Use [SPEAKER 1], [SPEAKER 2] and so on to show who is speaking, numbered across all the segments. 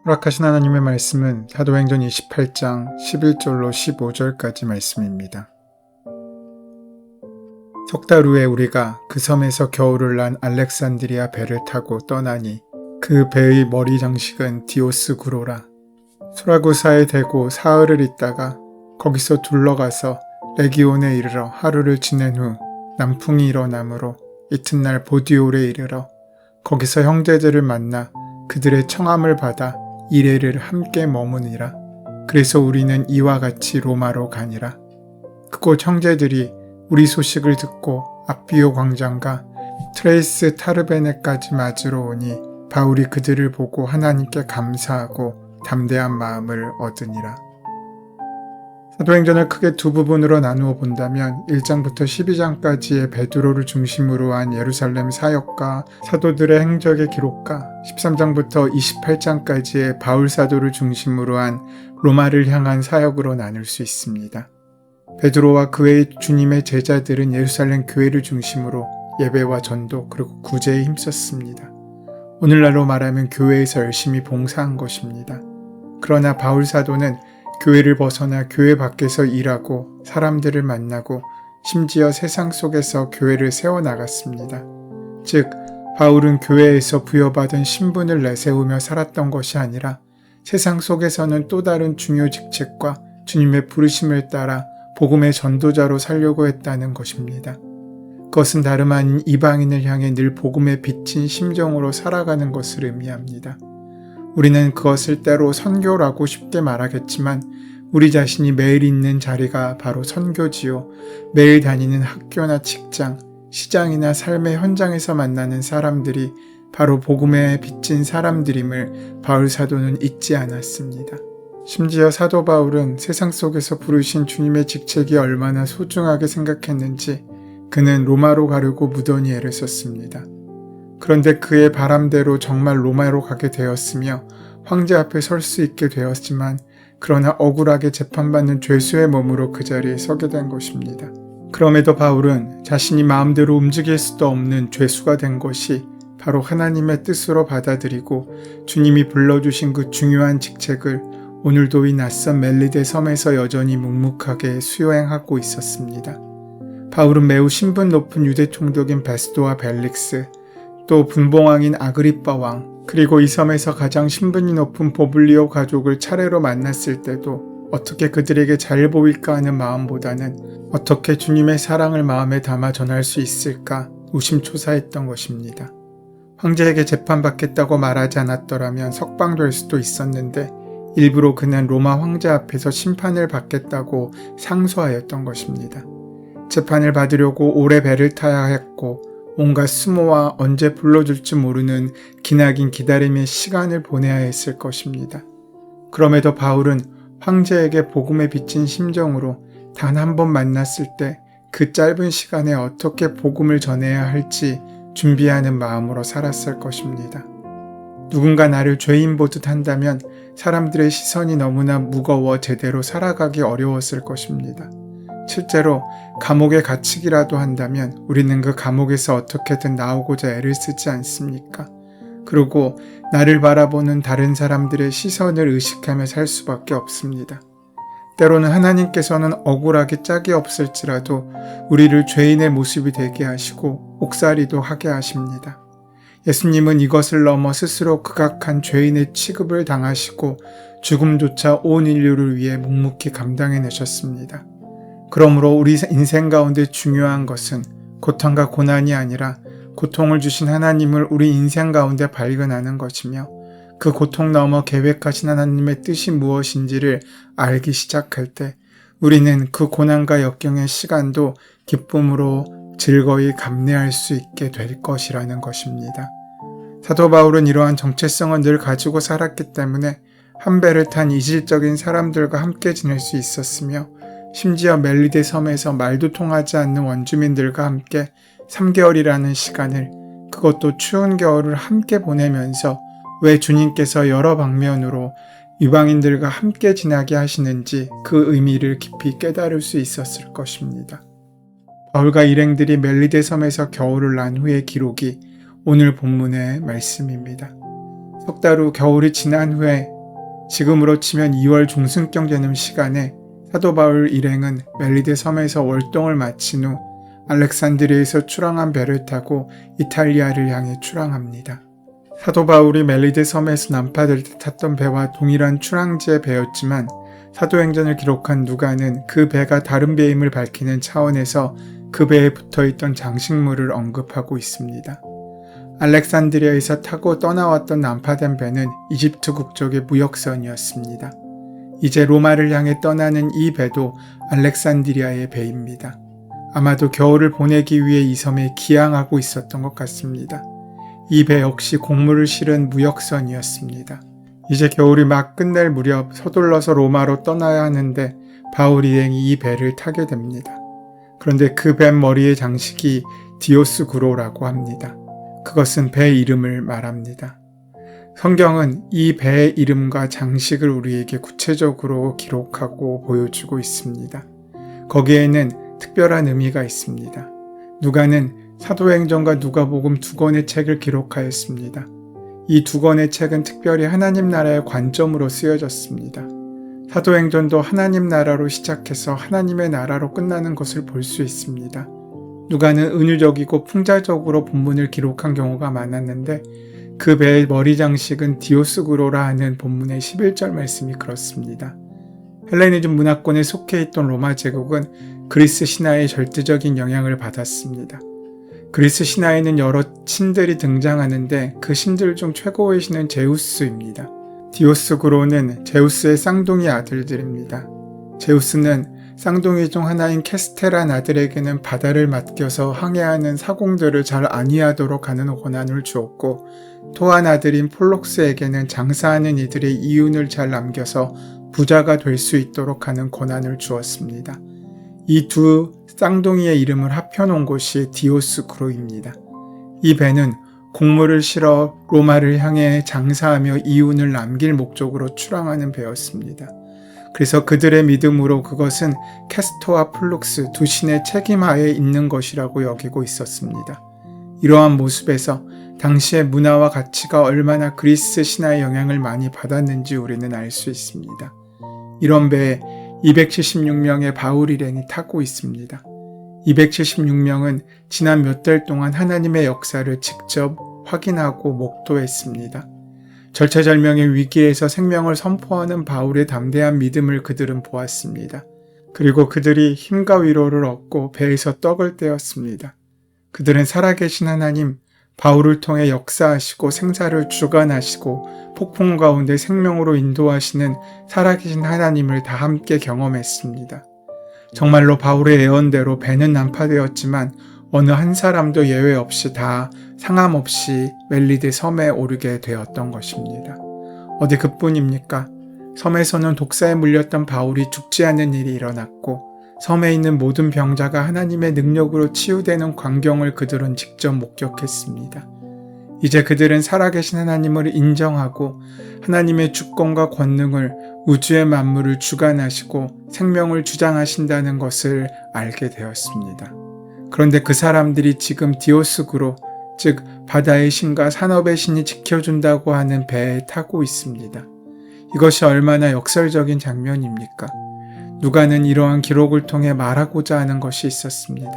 [SPEAKER 1] 허락하신 하나님의 말씀은 사도행전 28장 11절로 15절까지 말씀입니다. 석 달 후에 우리가 그 섬에서 겨울을 난 알렉산드리아 배를 타고 떠나니 그 배의 머리 장식은 디오스구로라. 수라구사에 대고 사흘을 있다가 거기서 둘러가서 레기온에 이르러 하루를 지낸 후 남풍이 일어나므로 이튿날 보디올에 이르러 거기서 형제들을 만나 그들의 청함을 받아 이레를 함께 머무니라. 그래서 우리는 이와 같이 로마로 가니라. 그곳 형제들이 우리 소식을 듣고 아비오 광장과 트레이스 타르베네까지 맞으러 오니 바울이 그들을 보고 하나님께 감사하고 담대한 마음을 얻으니라. 사도행전을 크게 두 부분으로 나누어 본다면 1장부터 12장까지의 베드로를 중심으로 한 예루살렘 사역과 사도들의 행적의 기록과 13장부터 28장까지의 바울 사도를 중심으로 한 로마를 향한 사역으로 나눌 수 있습니다. 베드로와 그의 주님의 제자들은 예루살렘 교회를 중심으로 예배와 전도 그리고 구제에 힘썼습니다. 오늘날로 말하면 교회에서 열심히 봉사한 것입니다. 그러나 바울 사도는 교회를 벗어나 교회 밖에서 일하고 사람들을 만나고 심지어 세상 속에서 교회를 세워나갔습니다. 즉, 바울은 교회에서 부여받은 신분을 내세우며 살았던 것이 아니라 세상 속에서는 또 다른 중요 직책과 주님의 부르심을 따라 복음의 전도자로 살려고 했다는 것입니다. 그것은 다름 아닌 이방인을 향해 늘 복음에 비친 심정으로 살아가는 것을 의미합니다. 우리는 그것을 때로 선교라고 쉽게 말하겠지만 우리 자신이 매일 있는 자리가 바로 선교지요. 매일 다니는 학교나 직장, 시장이나 삶의 현장에서 만나는 사람들이 바로 복음에 비친 사람들임을 바울 사도는 잊지 않았습니다. 심지어 사도 바울은 세상 속에서 부르신 주님의 직책이 얼마나 소중하게 생각했는지 그는 로마로 가려고 무던히 애를 썼습니다. 그런데 그의 바람대로 정말 로마로 가게 되었으며 황제 앞에 설 수 있게 되었지만 그러나 억울하게 재판받는 죄수의 몸으로 그 자리에 서게 된 것입니다. 그럼에도 바울은 자신이 마음대로 움직일 수도 없는 죄수가 된 것이 바로 하나님의 뜻으로 받아들이고 주님이 불러주신 그 중요한 직책을 오늘도 이 낯선 멜리데 섬에서 여전히 묵묵하게 수행하고 있었습니다. 바울은 매우 신분 높은 유대 총독인 베스도와 벨릭스, 또 분봉왕인 아그리빠 왕, 그리고 이 섬에서 가장 신분이 높은 보블리오 가족을 차례로 만났을 때도 어떻게 그들에게 잘 보일까 하는 마음보다는 어떻게 주님의 사랑을 마음에 담아 전할 수 있을까 노심초사했던 것입니다. 황제에게 재판받겠다고 말하지 않았더라면 석방될 수도 있었는데 일부러 그는 로마 황제 앞에서 심판을 받겠다고 상소하였던 것입니다. 재판을 받으려고 오래 배를 타야 했고 온갖 수모와 언제 불러줄지 모르는 기나긴 기다림의 시간을 보내야 했을 것입니다. 그럼에도 바울은 황제에게 복음에 비친 심정으로 단 한 번 만났을 때 그 짧은 시간에 어떻게 복음을 전해야 할지 준비하는 마음으로 살았을 것입니다. 누군가 나를 죄인 보듯 한다면 사람들의 시선이 너무나 무거워 제대로 살아가기 어려웠을 것입니다. 실제로 감옥에 갇히기라도 한다면 우리는 그 감옥에서 어떻게든 나오고자 애를 쓰지 않습니까? 그리고 나를 바라보는 다른 사람들의 시선을 의식하며 살 수밖에 없습니다. 때로는 하나님께서는 억울하게 짝이 없을지라도 우리를 죄인의 모습이 되게 하시고 옥살이도 하게 하십니다. 예수님은 이것을 넘어 스스로 극악한 죄인의 취급을 당하시고 죽음조차 온 인류를 위해 묵묵히 감당해내셨습니다. 그러므로 우리 인생 가운데 중요한 것은 고통과 고난이 아니라 고통을 주신 하나님을 우리 인생 가운데 발견하는 것이며 그 고통 넘어 계획하신 하나님의 뜻이 무엇인지를 알기 시작할 때 우리는 그 고난과 역경의 시간도 기쁨으로 즐거이 감내할 수 있게 될 것이라는 것입니다. 사도 바울은 이러한 정체성을 늘 가지고 살았기 때문에 한 배를 탄 이질적인 사람들과 함께 지낼 수 있었으며 심지어 멜리데 섬에서 말도 통하지 않는 원주민들과 함께 3개월이라는 시간을, 그것도 추운 겨울을 함께 보내면서 왜 주님께서 여러 방면으로 이방인들과 함께 지나게 하시는지 그 의미를 깊이 깨달을 수 있었을 것입니다. 바울과 일행들이 멜리데 섬에서 겨울을 난 후의 기록이 오늘 본문의 말씀입니다. 석 달 후 겨울이 지난 후에 지금으로 치면 2월 중순경 되는 시간에 사도 바울 일행은 멜리데 섬에서 월동을 마친 후 알렉산드리아에서 출항한 배를 타고 이탈리아를 향해 출항합니다. 사도 바울이 멜리데 섬에서 난파될 때 탔던 배와 동일한 출항지의 배였지만 사도행전을 기록한 누가는 그 배가 다른 배임을 밝히는 차원에서 그 배에 붙어있던 장식물을 언급하고 있습니다. 알렉산드리아에서 타고 떠나왔던 난파된 배는 이집트 국적의 무역선이었습니다. 이제 로마를 향해 떠나는 이 배도 알렉산드리아의 배입니다. 아마도 겨울을 보내기 위해 이 섬에 기항하고 있었던 것 같습니다. 이 배 역시 곡물을 실은 무역선이었습니다. 이제 겨울이 막 끝낼 무렵 서둘러서 로마로 떠나야 하는데 바울 일행이 이 배를 타게 됩니다. 그런데 그 배 머리의 장식이 디오스구로라고 합니다. 그것은 배 이름을 말합니다. 성경은 이 배의 이름과 장식을 우리에게 구체적으로 기록하고 보여주고 있습니다. 거기에는 특별한 의미가 있습니다. 누가는 사도행전과 누가복음 두 권의 책을 기록하였습니다. 이 두 권의 책은 특별히 하나님 나라의 관점으로 쓰여졌습니다. 사도행전도 하나님 나라로 시작해서 하나님의 나라로 끝나는 것을 볼 수 있습니다. 누가는 은유적이고 풍자적으로 본문을 기록한 경우가 많았는데 그 배의 머리 장식은 디오스구로라 하는 본문의 11절 말씀이 그렇습니다. 헬레니즘 문화권에 속해 있던 로마 제국은 그리스 신화의 절대적인 영향을 받았습니다. 그리스 신화에는 여러 신들이 등장하는데 그 신들 중 최고의 신은 제우스입니다. 디오스구로는 제우스의 쌍둥이 아들들입니다. 제우스는 쌍둥이 중 하나인 캐스테란 아들에게는 바다를 맡겨서 항해하는 사공들을 잘 안위하도록 하는 권한을 주었고 또 한 아들인 폴록스에게는 장사하는 이들의 이윤을 잘 남겨서 부자가 될 수 있도록 하는 권한을 주었습니다. 이 두 쌍둥이의 이름을 합혀놓은 곳이 디오스구로입니다. 이 배는 곡물을 실어 로마를 향해 장사하며 이윤을 남길 목적으로 출항하는 배였습니다. 그래서 그들의 믿음으로 그것은 캐스토와 플룩스 두 신의 책임하에 있는 것이라고 여기고 있었습니다. 이러한 모습에서 당시의 문화와 가치가 얼마나 그리스 신화의 영향을 많이 받았는지 우리는 알 수 있습니다. 이런 배에 276명의 바울 일행이 타고 있습니다. 276명은 지난 몇 달 동안 하나님의 역사를 직접 확인하고 목도했습니다. 절체절명의 위기에서 생명을 선포하는 바울의 담대한 믿음을 그들은 보았습니다. 그리고 그들이 힘과 위로를 얻고 배에서 떡을 떼었습니다. 그들은 살아계신 하나님, 바울을 통해 역사하시고 생사를 주관하시고 폭풍 가운데 생명으로 인도하시는 살아계신 하나님을 다 함께 경험했습니다. 정말로 바울의 예언대로 배는 난파되었지만 어느 한 사람도 예외 없이 다 상함 없이 멜리데 섬에 오르게 되었던 것입니다. 어디 그뿐입니까? 섬에서는 독사에 물렸던 바울이 죽지 않는 일이 일어났고 섬에 있는 모든 병자가 하나님의 능력으로 치유되는 광경을 그들은 직접 목격했습니다. 이제 그들은 살아계신 하나님을 인정하고 하나님의 주권과 권능을 우주의 만물을 주관하시고 생명을 주장하신다는 것을 알게 되었습니다. 그런데 그 사람들이 지금 디오스구로, 즉 바다의 신과 산업의 신이 지켜준다고 하는 배에 타고 있습니다. 이것이 얼마나 역설적인 장면입니까? 누가는 이러한 기록을 통해 말하고자 하는 것이 있었습니다.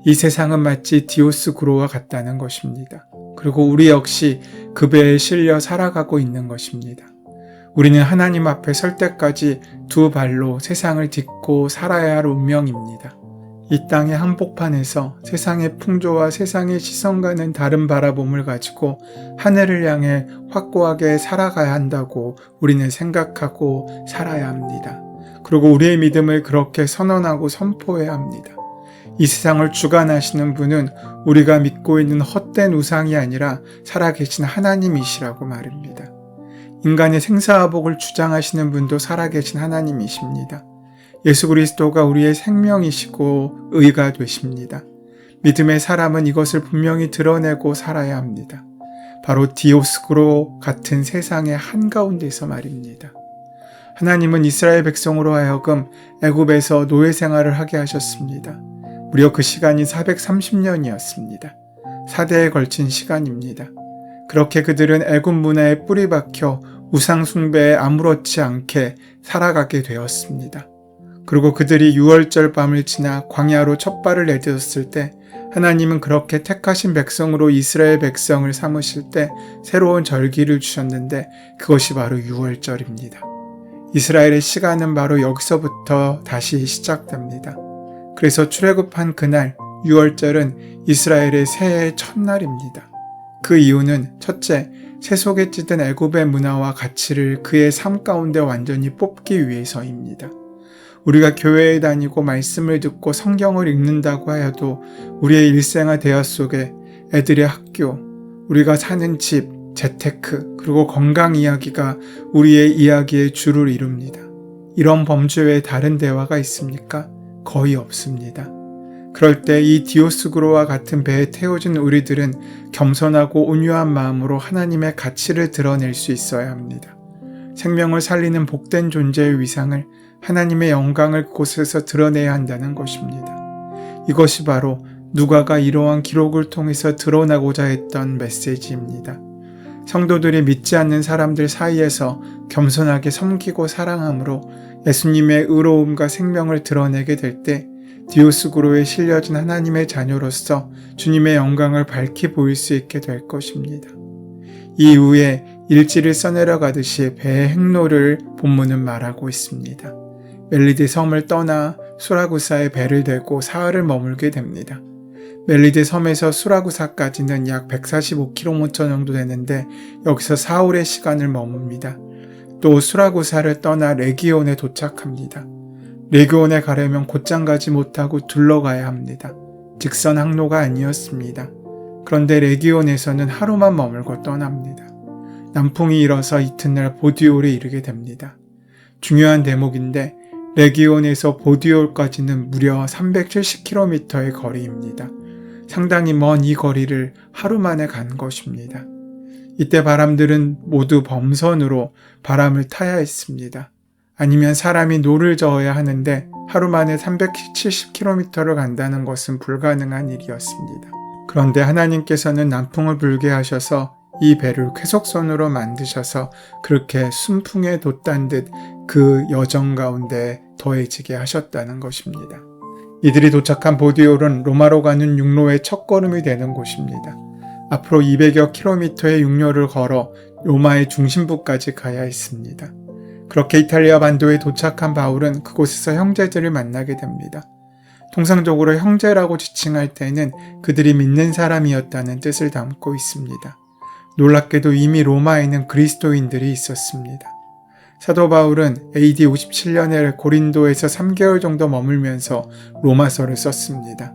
[SPEAKER 1] 이 세상은 마치 디오스구로와 같다는 것입니다. 그리고 우리 역시 그 배에 실려 살아가고 있는 것입니다. 우리는 하나님 앞에 설 때까지 두 발로 세상을 딛고 살아야 할 운명입니다. 이 땅의 한복판에서 세상의 풍조와 세상의 시선과는 다른 바라봄을 가지고 하늘을 향해 확고하게 살아가야 한다고 우리는 생각하고 살아야 합니다. 그리고 우리의 믿음을 그렇게 선언하고 선포해야 합니다. 이 세상을 주관하시는 분은 우리가 믿고 있는 헛된 우상이 아니라 살아계신 하나님이시라고 말입니다. 인간의 생사화복을 주장하시는 분도 살아계신 하나님이십니다. 예수 그리스도가 우리의 생명이시고 의가 되십니다. 믿음의 사람은 이것을 분명히 드러내고 살아야 합니다. 바로 디오스구로 같은 세상의 한가운데서 말입니다. 하나님은 이스라엘 백성으로 하여금 애굽에서 노예 생활을 하게 하셨습니다. 무려 그 시간이 430년이었습니다. 4대에 걸친 시간입니다. 그렇게 그들은 애굽 문화에 뿌리 박혀 우상 숭배에 아무렇지 않게 살아가게 되었습니다. 그리고 그들이 6월절 밤을 지나 광야로 첫 발을 내딛었을 때 하나님은 그렇게 택하신 백성으로 이스라엘 백성을 삼으실 때 새로운 절기를 주셨는데 그것이 바로 6월절입니다. 이스라엘의 시간은 바로 여기서부터 다시 시작됩니다. 그래서 출애굽한 그날 6월절은 이스라엘의 새해의 첫날입니다. 그 이유는 첫째, 새 속에 찌든 애굽의 문화와 가치를 그의 삶 가운데 완전히 뽑기 위해서입니다. 우리가 교회에 다니고 말씀을 듣고 성경을 읽는다고 하여도 우리의 일생활 대화 속에 애들의 학교, 우리가 사는 집, 재테크, 그리고 건강 이야기가 우리의 이야기의 주를 이룹니다. 이런 범주 외에 다른 대화가 있습니까? 거의 없습니다. 그럴 때 이 디오스구로와 같은 배에 태워진 우리들은 겸손하고 온유한 마음으로 하나님의 가치를 드러낼 수 있어야 합니다. 생명을 살리는 복된 존재의 위상을 하나님의 영광을 그곳에서 드러내야 한다는 것입니다. 이것이 바로 누가가 이러한 기록을 통해서 드러나고자 했던 메시지입니다. 성도들이 믿지 않는 사람들 사이에서 겸손하게 섬기고 사랑함으로 예수님의 의로움과 생명을 드러내게 될 때 디오스구로에 실려진 하나님의 자녀로서 주님의 영광을 밝히 보일 수 있게 될 것입니다. 이후에 일지를 써내려가듯이 배의 행로를 본문은 말하고 있습니다. 멜리드 섬을 떠나 수라구사에 배를 대고 사흘을 머물게 됩니다. 멜리드 섬에서 수라구사까지는 약 145km 정도 되는데 여기서 사흘의 시간을 머뭅니다. 또 수라구사를 떠나 레기온에 도착합니다. 레기온에 가려면 곧장 가지 못하고 둘러가야 합니다. 직선 항로가 아니었습니다. 그런데 레기온에서는 하루만 머물고 떠납니다. 남풍이 일어서 이튿날 보디올에 이르게 됩니다. 중요한 대목인데 레기온에서 보디올까지는 무려 370km의 거리입니다. 상당히 먼 이 거리를 하루 만에 간 것입니다. 이때 바람들은 모두 범선으로 바람을 타야 했습니다. 아니면 사람이 노를 저어야 하는데 하루 만에 370km를 간다는 것은 불가능한 일이었습니다. 그런데 하나님께서는 남풍을 불게 하셔서 이 배를 쾌속선으로 만드셔서 그렇게 순풍에 돛단 듯 그 여정 가운데 더해지게 하셨다는 것입니다. 이들이 도착한 보디올은 로마로 가는 육로의 첫걸음이 되는 곳입니다. 앞으로 200여 킬로미터의 육로를 걸어 로마의 중심부까지 가야 했습니다. 그렇게 이탈리아 반도에 도착한 바울은 그곳에서 형제들을 만나게 됩니다. 통상적으로 형제라고 지칭할 때는 그들이 믿는 사람이었다는 뜻을 담고 있습니다. 놀랍게도 이미 로마에는 그리스도인들이 있었습니다. 사도 바울은 AD 57년에 고린도에서 3개월 정도 머물면서 로마서를 썼습니다.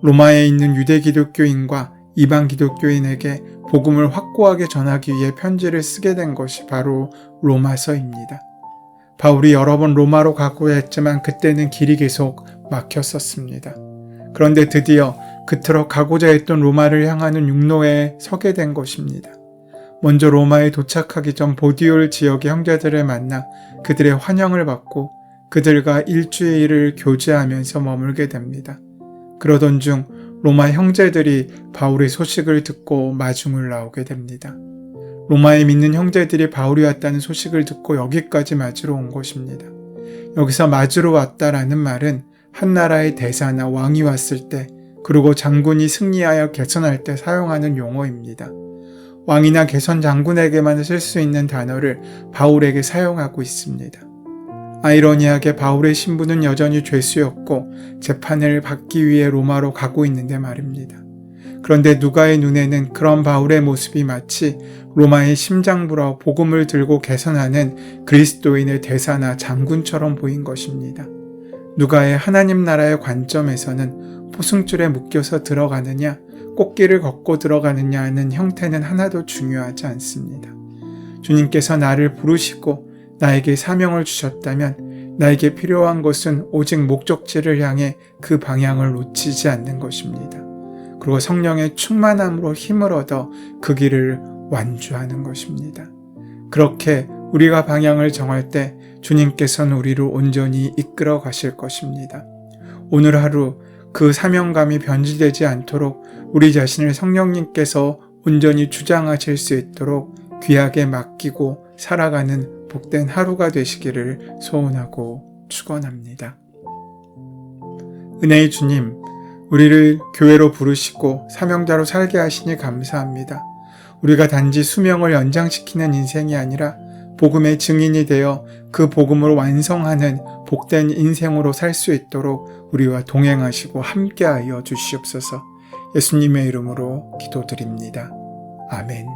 [SPEAKER 1] 로마에 있는 유대 기독교인과 이방 기독교인에게 복음을 확고하게 전하기 위해 편지를 쓰게 된 것이 바로 로마서입니다. 바울이 여러 번 로마로 가고야 했지만 그때는 길이 계속 막혔었습니다. 그런데 드디어 그토록 가고자 했던 로마를 향하는 육로에 서게 된 것입니다. 먼저 로마에 도착하기 전 보디올 지역의 형제들을 만나 그들의 환영을 받고 그들과 일주일을 교제하면서 머물게 됩니다. 그러던 중 로마 형제들이 바울의 소식을 듣고 마중을 나오게 됩니다. 로마에 믿는 형제들이 바울이 왔다는 소식을 듣고 여기까지 맞으러 온 것입니다. 여기서 맞으러 왔다라는 말은 한 나라의 대사나 왕이 왔을 때 그리고 장군이 승리하여 개선할 때 사용하는 용어입니다. 왕이나 개선 장군에게만 쓸 수 있는 단어를 바울에게 사용하고 있습니다. 아이러니하게 바울의 신분은 여전히 죄수였고 재판을 받기 위해 로마로 가고 있는데 말입니다. 그런데 누가의 눈에는 그런 바울의 모습이 마치 로마의 심장부로 복음을 들고 개선하는 그리스도인의 대사나 장군처럼 보인 것입니다. 누가의 하나님 나라의 관점에서는 포승줄에 묶여서 들어가느냐 꽃길을 걷고 들어가느냐 하는 형태는 하나도 중요하지 않습니다. 주님께서 나를 부르시고 나에게 사명을 주셨다면 나에게 필요한 것은 오직 목적지를 향해 그 방향을 놓치지 않는 것입니다. 그리고 성령의 충만함으로 힘을 얻어 그 길을 완주하는 것입니다. 그렇게 우리가 방향을 정할 때 주님께서는 우리를 온전히 이끌어 가실 것입니다. 오늘 하루 그 사명감이 변질되지 않도록 우리 자신을 성령님께서 온전히 주장하실 수 있도록 귀하게 맡기고 살아가는 복된 하루가 되시기를 소원하고 축원합니다. 은혜의 주님, 우리를 교회로 부르시고 사명자로 살게 하시니 감사합니다. 우리가 단지 수명을 연장시키는 인생이 아니라 복음의 증인이 되어 그 복음을 완성하는 복된 인생으로 살 수 있도록 우리와 동행하시고 함께하여 주시옵소서. 예수님의 이름으로 기도드립니다. 아멘.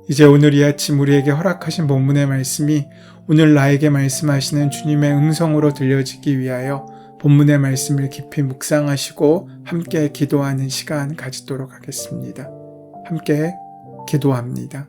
[SPEAKER 1] 이제 오늘 이 아침 우리에게 허락하신 본문의 말씀이 오늘 나에게 말씀하시는 주님의 음성으로 들려지기 위하여 본문의 말씀을 깊이 묵상하시고 함께 기도하는 시간 가지도록 하겠습니다. 함께 기도합니다.